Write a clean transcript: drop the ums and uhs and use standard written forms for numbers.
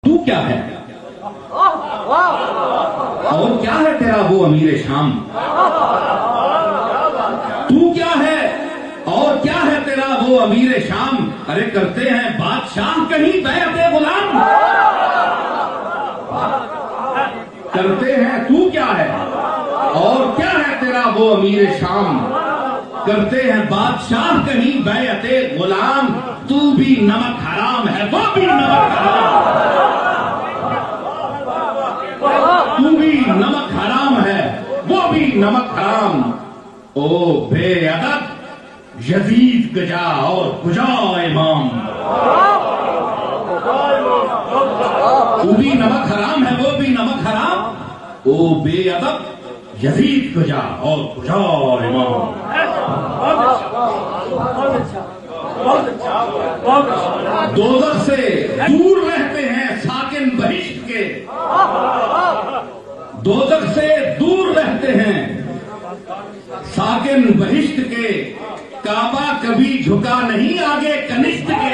तू क्या है और क्या है तेरा वो अमीर शाम? तू क्या है और क्या है तेरा वो अमीर शाम? अरे करते हैं बादशाह कहीं बैअते गुलाम? करते हैं, तू क्या है और क्या है तेरा वो अमीर शाम? करते हैं बादशाह कहीं बैअते गुलाम। तू भी नमक हराम है, वो भी नमक हराम। तू भी नमक हराम है, वो भी नमक हराम। ओ बेअदब यजीद गजा और गुजा इमाम। तू भी नमक हराम है, वो भी नमक हराम। ओ बेअदब यजीद गजा और गुजा इमाम। दोज़ख से दूर रहते हैं साकिन बहिश्त के। दोज़ख से दूर रहते हैं साकिन बहिश्त के। काबा कभी झुका नहीं आगे कनिष्ठ के।